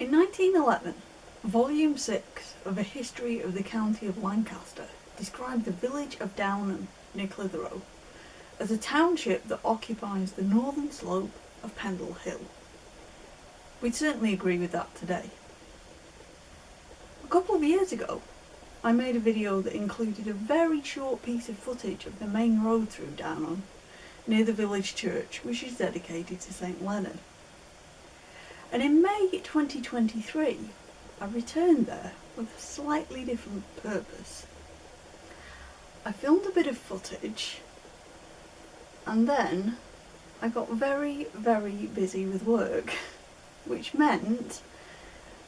In 1911, Volume 6 of A History of the County of Lancaster described the village of Downham, near Clitheroe, as a township that occupies the northern slope of Pendle Hill. We'd certainly agree with that today. A couple of years ago, I made a video that included a very short piece of footage of the main road through Downham, near the village church, which is dedicated to St Leonard. And in May 2023, I returned there with a slightly different purpose. I filmed a bit of footage, and then I got very, very busy with work, which meant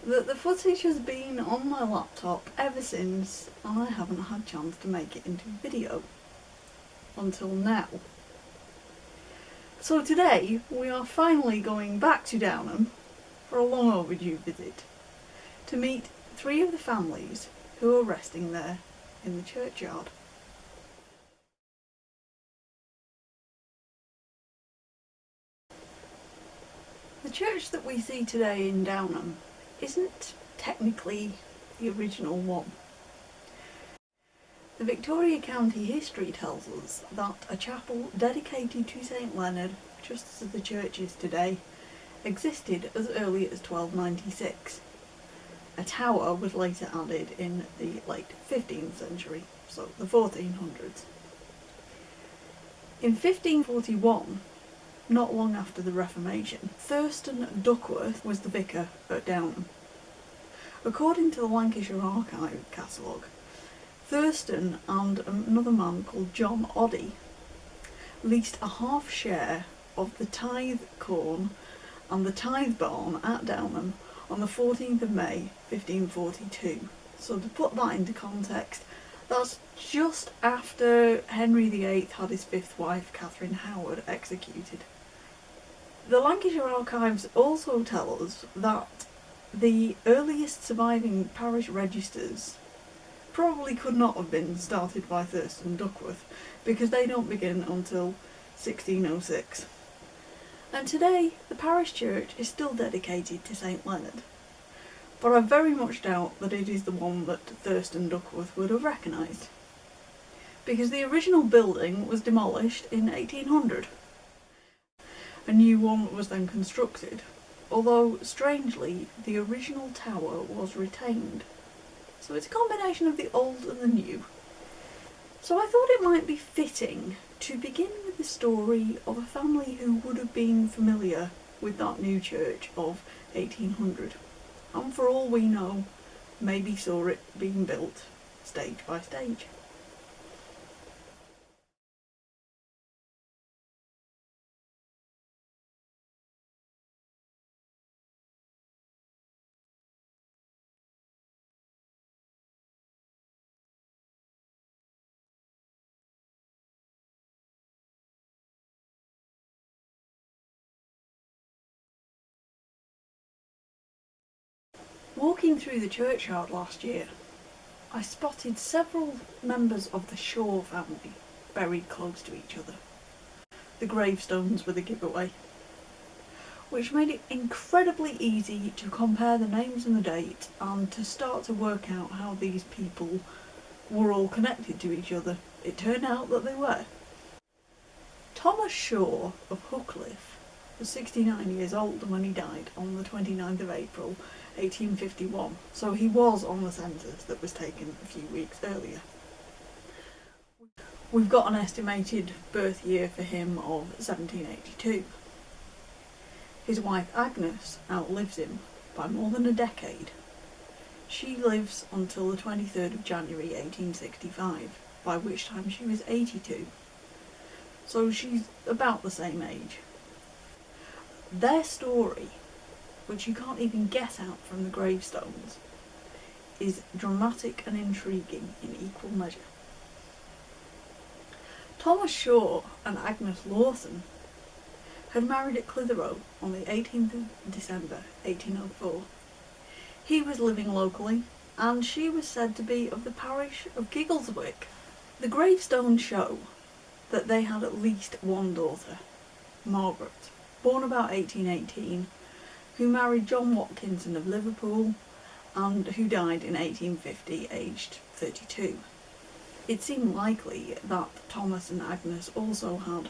that the footage has been on my laptop ever since, and I haven't had a chance to make it into video until now. So today we are finally going back to Downham for a long overdue visit to meet 3 of the families who are resting there in the churchyard. The church that we see today in Downham isn't technically the original one. The Victoria County history tells us that a chapel dedicated to St Leonard, just as the church is today, existed as early as 1296. A tower was later added in the late 15th century, so the 1400s. In 1541, not long after the Reformation, Thurstan Duckworth was the vicar at Downham. According to the Lancashire Archive catalogue, Thurstan and another man called John Odye leased a half share of the tithe corn and the tithe barn at Downham on the 14th of May 1542. So to put that into context, that's just after Henry VIII had his 5th wife, Catherine Howard, executed. The Lancashire Archives also tell us that the earliest surviving parish registers probably could not have been started by Thurstan Duckworth, because they don't begin until 1606. And today the parish church is still dedicated to St Leonard, but I very much doubt that it is the one that Thurstan Duckworth would have recognised, because the original building was demolished in 1800. A new one was then constructed, although strangely the original tower was retained. So it's a combination of the old and the new. So I thought it might be fitting to begin with the story of a family who would have been familiar with that new church of 1800, and for all we know, maybe saw it being built stage by stage. Walking through the churchyard last year, I spotted several members of the Shaw family buried close to each other. The gravestones were the giveaway, which made it incredibly easy to compare the names and the dates and to start to work out how these people were all connected to each other. It turned out that they were. Thomas Shaw of Hookliffe was 69 years old when he died on the 29th of April 1851, so he was on the census that was taken a few weeks earlier. We've got an estimated birth year for him of 1782. His wife Agnes outlives him by more than a decade. She lives until the 23rd of January 1865, by which time she was 82. So she's about the same age. Their story, which you can't even get out from the gravestones, is dramatic and intriguing in equal measure. Thomas Shaw and Agnes Lawson had married at Clitheroe on the 18th of December 1804. He was living locally, and she was said to be of the parish of Giggleswick. The gravestones show that they had at least one daughter, Margaret, born about 1818, who married John Watkinson of Liverpool and who died in 1850 aged 32. It seemed likely that Thomas and Agnes also had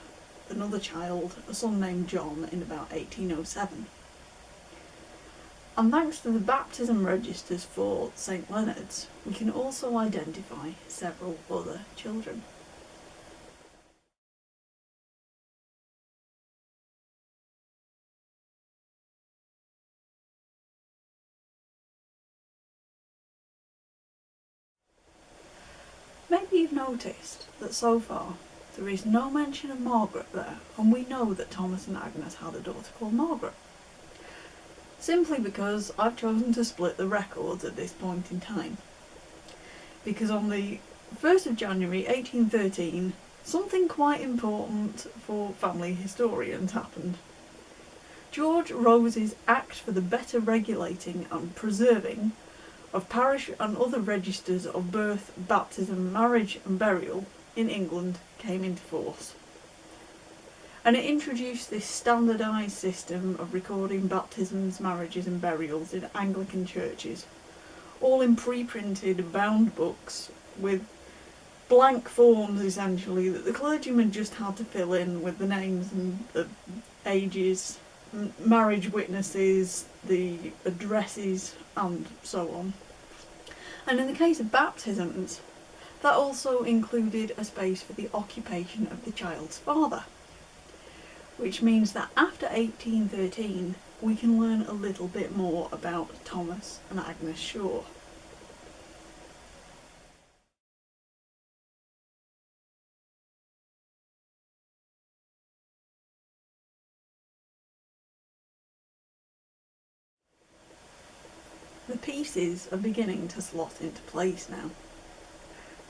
another child, a son named John, in about 1807. And thanks to the baptism registers for St Leonard's, we can also identify several other children. Maybe you've noticed that so far there is no mention of Margaret there, and we know that Thomas and Agnes had a daughter called Margaret. Simply because I've chosen to split the records at this point in time. Because on the 1st of January 1813, something quite important for family historians happened. George Rose's Act for the Better Regulating and Preserving of Parish and Other Registers of Birth, Baptism, Marriage and Burial in England came into force. And it introduced this standardised system of recording baptisms, marriages and burials in Anglican churches, all in pre-printed bound books with blank forms essentially that the clergyman just had to fill in with the names and the ages, marriage witnesses, the addresses and so on. And in the case of baptisms, that also included a space for the occupation of the child's father. Which means that after 1813 we can learn a little bit more about Thomas and Agnes Shaw. The pieces are beginning to slot into place now.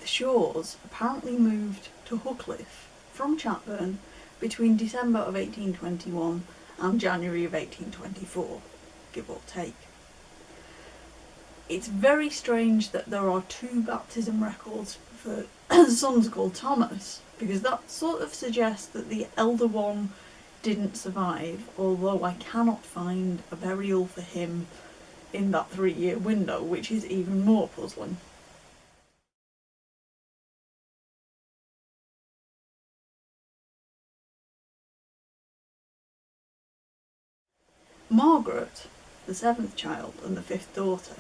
The Shaws apparently moved to Hookliffe from Chatburn between December of 1821 and January of 1824, give or take. It's very strange that there are two baptism records for sons called Thomas, because that sort of suggests that the elder one didn't survive, although I cannot find a burial for him in that 3-year window, which is even more puzzling. Margaret, the 7th child and the 5th daughter,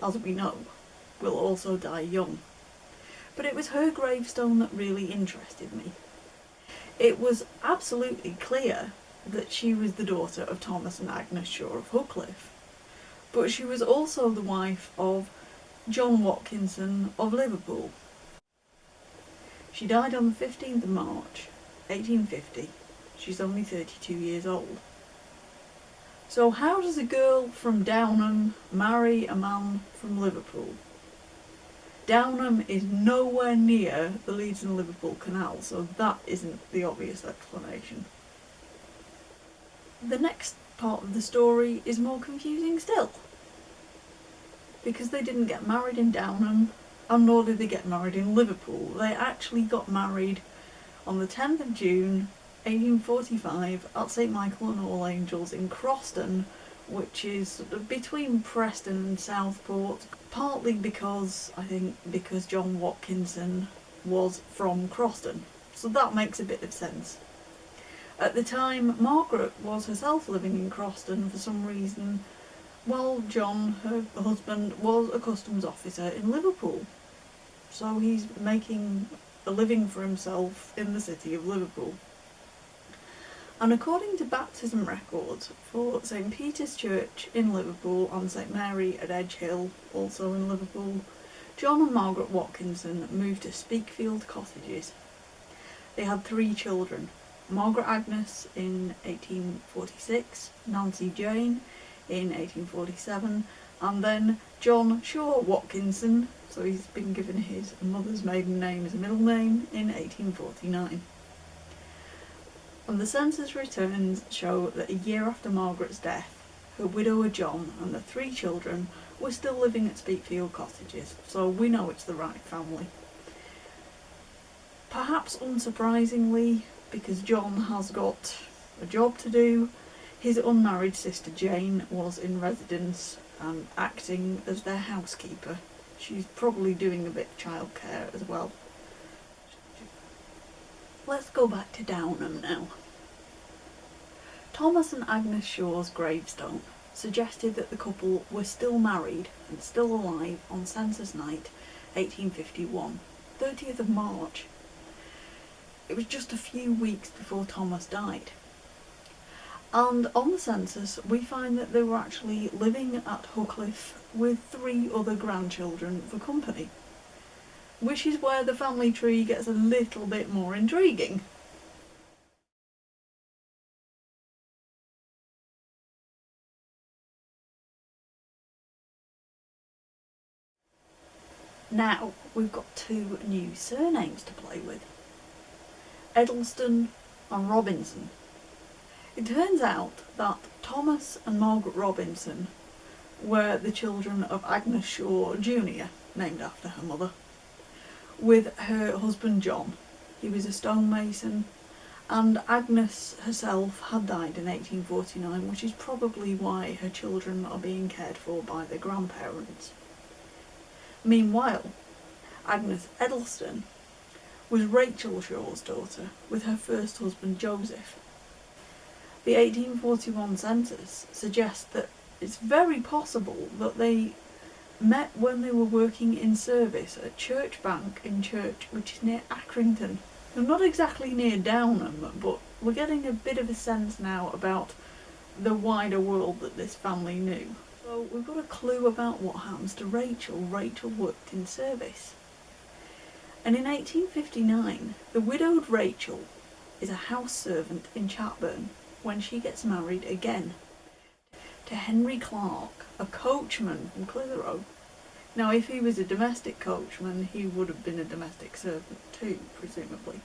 as we know, will also die young. But it was her gravestone that really interested me. It was absolutely clear that she was the daughter of Thomas and Agnes Shaw of Hookliffe, but she was also the wife of John Watkinson of Liverpool. She died on the 15th of March, 1850. She's only 32 years old. So how does a girl from Downham marry a man from Liverpool? Downham is nowhere near the Leeds and Liverpool Canal, so that isn't the obvious explanation. The next part of the story is more confusing still. Because they didn't get married in Downham, and nor did they get married in Liverpool. They actually got married on the 10th of June 1845 at St Michael and All Angels in Croston, which is between Preston and Southport, partly because John Watkinson was from Croston, so that makes a bit of sense. At the time, Margaret was herself living in Croston for some reason, while John, her husband, was a customs officer in Liverpool, so he's making a living for himself in the city of Liverpool. And according to baptism records for St Peter's Church in Liverpool and St Mary at Edge Hill, also in Liverpool, John and Margaret Watkinson moved to Speakfield Cottages. They had 3 children, Margaret Agnes in 1846, Nancy Jane in 1847, and then John Shaw Watkinson, so he's been given his mother's maiden name as a middle name, in 1849. And the census returns show that a year after Margaret's death, her widower John and the 3 children were still living at Speakfield Cottages, so we know it's the right family. Perhaps unsurprisingly, because John has got a job to do, His unmarried sister Jane was in residence and acting as their housekeeper. She's probably doing a bit of childcare as well. Let's go back to Downham now. Thomas and Agnes Shaw's gravestone suggested that the couple were still married and still alive on census night 1851, 30th of March. It was just a few weeks before Thomas died. And on the census we find that they were actually living at Huckliffe with 3 other grandchildren for company, which is where the family tree gets a little bit more intriguing. Now we've got 2 new surnames to play with, Edelston and Robinson. It turns out that Thomas and Margaret Robinson were the children of Agnes Shaw Jr., named after her mother, with her husband John. He was a stonemason, and Agnes herself had died in 1849, which is probably why her children are being cared for by their grandparents. Meanwhile, Agnes Edelston was Rachel Shaw's daughter with her first husband Joseph. The 1841 census suggests that it's very possible that they met when they were working in service at Church Bank in Church, which is near Accrington. They're not exactly near Downham, but we're getting a bit of a sense now about the wider world that this family knew. So we've got a clue about what happens to Rachel. Rachel worked in service. And in 1859, the widowed Rachel is a house servant in Chatburn when she gets married again to Henry Clark, a coachman from Clitheroe. Now, if he was a domestic coachman, he would have been a domestic servant too, presumably.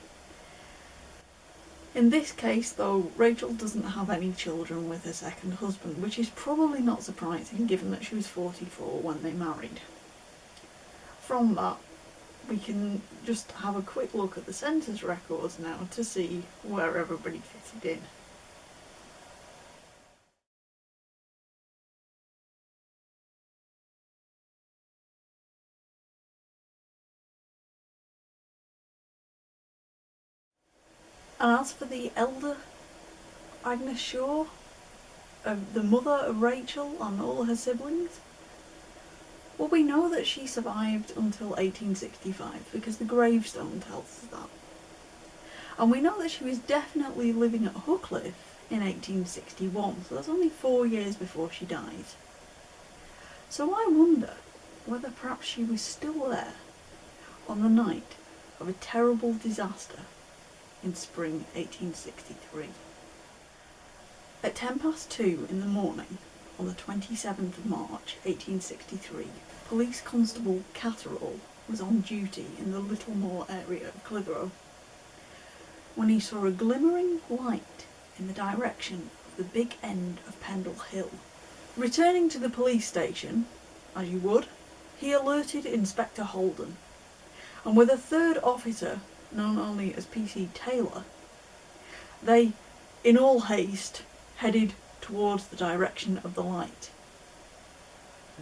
In this case, though, Rachel doesn't have any children with her second husband, which is probably not surprising given that she was 44 when they married. From that, we can just have a quick look at the census records now to see where everybody fitted in. And as for the elder Agnes Shaw, the mother of Rachel and all her siblings, well, we know that she survived until 1865 because the gravestone tells us that. And we know that she was definitely living at Huckliffe in 1861, so that's only 4 years before she died. So I wonder whether perhaps she was still there on the night of a terrible disaster in spring 1863. At 2:10 in the morning, on the 27th of March 1863, Police Constable Clitheroe was on duty in the Littlemore area of Clitheroe when he saw a glimmering light in the direction of the big end of Pendle Hill. Returning to the police station, as you would, he alerted Inspector Holden, and with a third officer, known only as PC Taylor, they, in all haste, headed towards the direction of the light.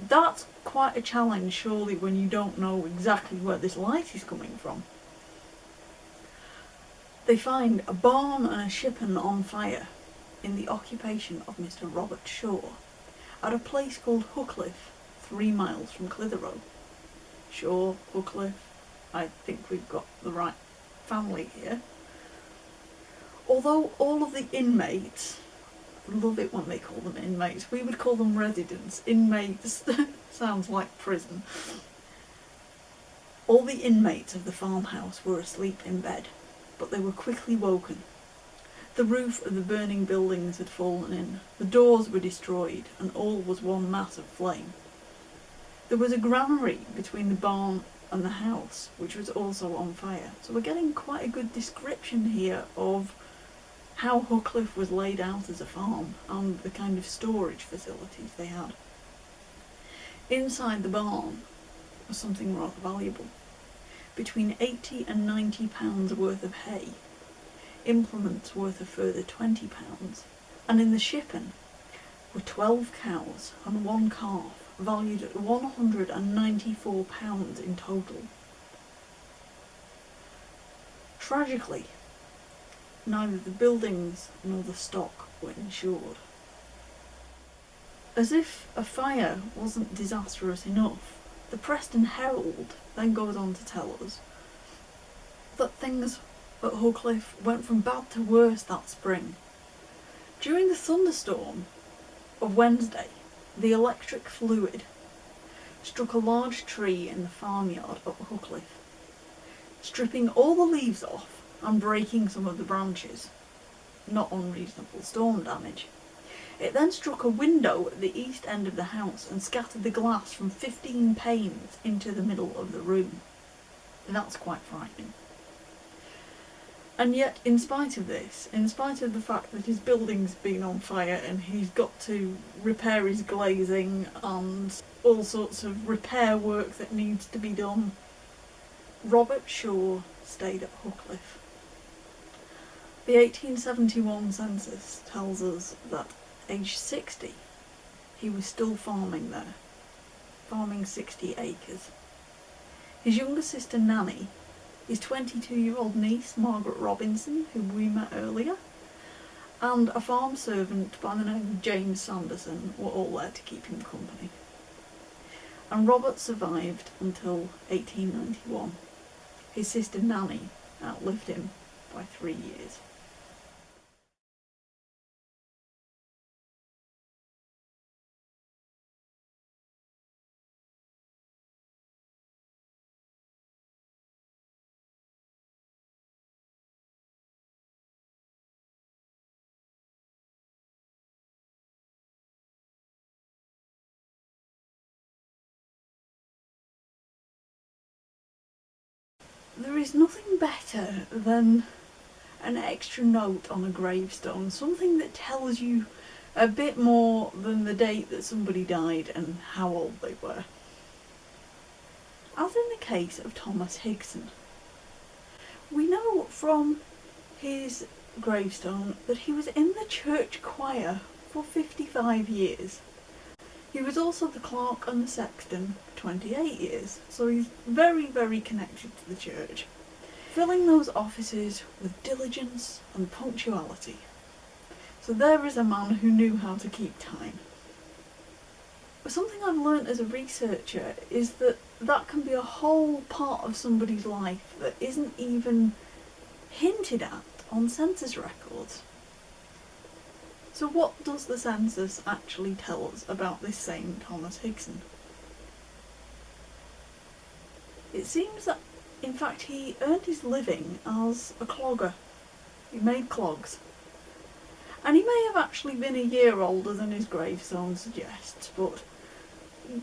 That's quite a challenge, surely, when you don't know exactly where this light is coming from. They find a barn and a shippen on fire in the occupation of Mr. Robert Shaw at a place called Huckliffe, 3 miles from Clitheroe. Shaw, Huckliffe, I think we've got the right family here. Although all of the inmates, I love it when they call them inmates, we would call them residents. Inmates sounds like prison. All the inmates of the farmhouse were asleep in bed, but they were quickly woken. The roof of the burning buildings had fallen in, the doors were destroyed, and all was one mass of flame. There was a granary between the barn and the house, which was also on fire. So we're getting quite a good description here of how Huckliffe was laid out as a farm and the kind of storage facilities they had. Inside the barn was something rather valuable. Between 80 and 90 pounds worth of hay, implements worth a further 20 pounds, and in the shipping were 12 cows and 1 calf, valued at £194 in total. Tragically, neither the buildings nor the stock were insured. As if a fire wasn't disastrous enough, the Preston Herald then goes on to tell us that things at Hucliffe went from bad to worse that spring. During the thunderstorm of Wednesday, the electric fluid struck a large tree in the farmyard at Hucliffe, stripping all the leaves off and breaking some of the branches. Not unreasonable storm damage. It then struck a window at the east end of the house and scattered the glass from 15 panes into the middle of the room. That's quite frightening. And yet, in spite of this, in spite of the fact that his building's been on fire and he's got to repair his glazing and all sorts of repair work that needs to be done, Robert Shaw stayed at Hucliffe. The 1871 census tells us that aged 60, he was still farming there, farming 60 acres. His younger sister Nanny, his 22-year-old niece Margaret Robinson, who we met earlier, and a farm servant by the name of James Sanderson were all there to keep him company. And Robert survived until 1891. His sister Nanny outlived him by 3 years. There is nothing better than an extra note on a gravestone, something that tells you a bit more than the date that somebody died and how old they were. As in the case of Thomas Higson, we know from his gravestone that he was in the church choir for 55 years. He was also the clerk and the sexton for 28 years, so he's very, very connected to the church, filling those offices with diligence and punctuality. So there is a man who knew how to keep time. But something I've learnt as a researcher is that that can be a whole part of somebody's life that isn't even hinted at on census records. So what does the census actually tell us about this same Thomas Higson? It seems that, in fact, he earned his living as a clogger. He made clogs. And he may have actually been a year older than his gravestone suggests, but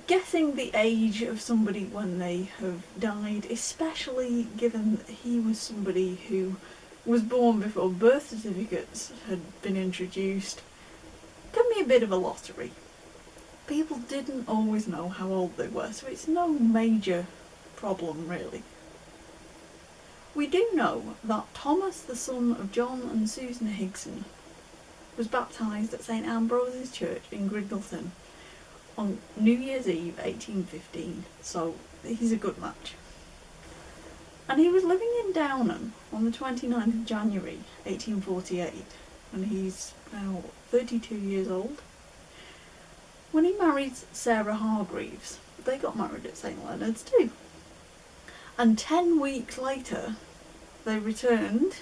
guessing the age of somebody when they have died, especially given that he was somebody who was born before birth certificates had been introduced, can be a bit of a lottery. People didn't always know how old they were, so it's no major problem really. We do know that Thomas, the son of John and Susan Higson, was baptised at St Ambrose's Church in Griggleton on New Year's Eve 1815, so he's a good match. And he was living in Downham on the 29th of January 1848, and he's now 32 years old, when he married Sarah Hargreaves. They got married at St Leonard's too. And 10 weeks later they returned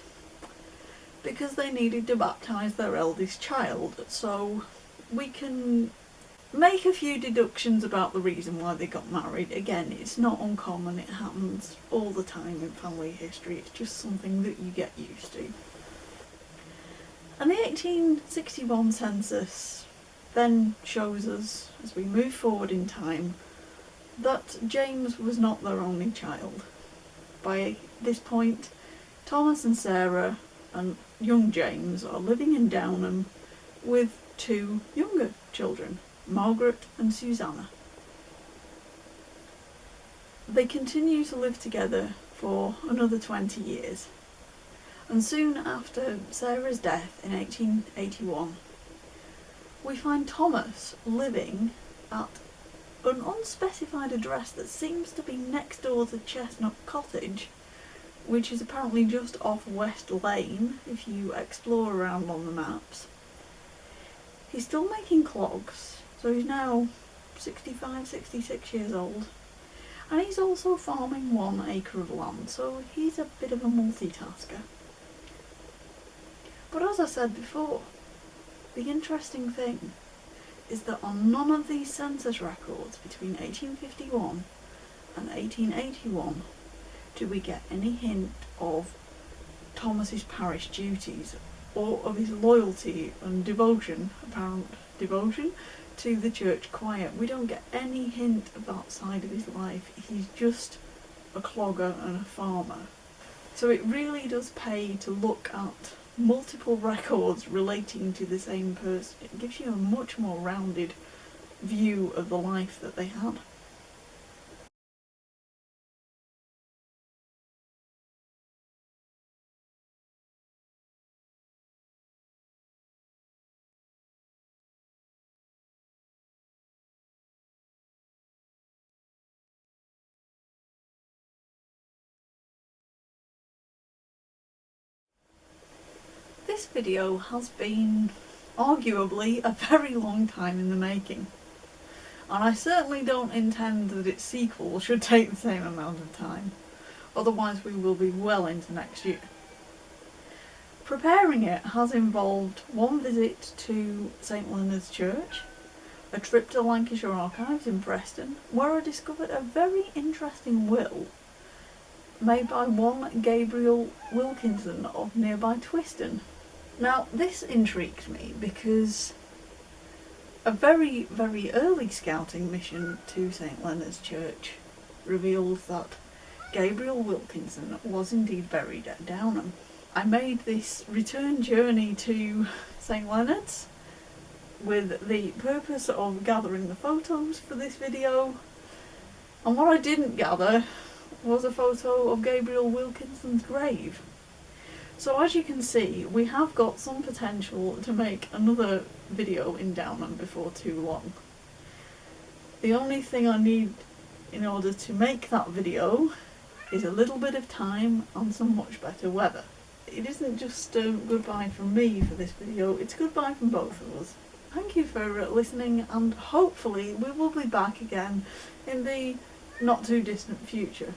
because they needed to baptise their eldest child, so we can make a few deductions about the reason why they got married. Again, it's not uncommon, it happens all the time in family history, it's just something that you get used to. And the 1861 census then shows us, as we move forward in time, that James was not their only child. By this point, Thomas and Sarah and young James are living in Downham with 2 younger children, Margaret and Susanna. They continue to live together for another 20 years, and soon after Sarah's death in 1881, we find Thomas living at an unspecified address that seems to be next door to Chestnut Cottage, which is apparently just off West Lane if you explore around on the maps. He's still making clogs, so he's now 65, 66 years old, and he's also farming 1 acre of land, so he's a bit of a multitasker. But as I said before, the interesting thing is that on none of these census records between 1851 and 1881 do we get any hint of Thomas's parish duties or of his loyalty and apparent devotion to the church choir. We don't get any hint of that side of his life. He's just a clogger and a farmer. So it really does pay to look at multiple records relating to the same person. It gives you a much more rounded view of the life that they had. This video has been arguably a very long time in the making, and I certainly don't intend that its sequel should take the same amount of time, otherwise we will be well into next year. Preparing it has involved one visit to St Leonard's Church, a trip to Lancashire Archives in Preston, where I discovered a very interesting will made by one Gabriel Wilkinson of nearby Twiston. Now, this intrigued me because a very, very early scouting mission to St Leonard's Church revealed that Gabriel Wilkinson was indeed buried at Downham. I made this return journey to St Leonard's with the purpose of gathering the photos for this video, and what I didn't gather was a photo of Gabriel Wilkinson's grave. So as you can see, we have got some potential to make another video in Downham before too long. The only thing I need in order to make that video is a little bit of time and some much better weather. It isn't just goodbye from me for this video, it's goodbye from both of us. Thank you for listening, and hopefully we will be back again in the not too distant future.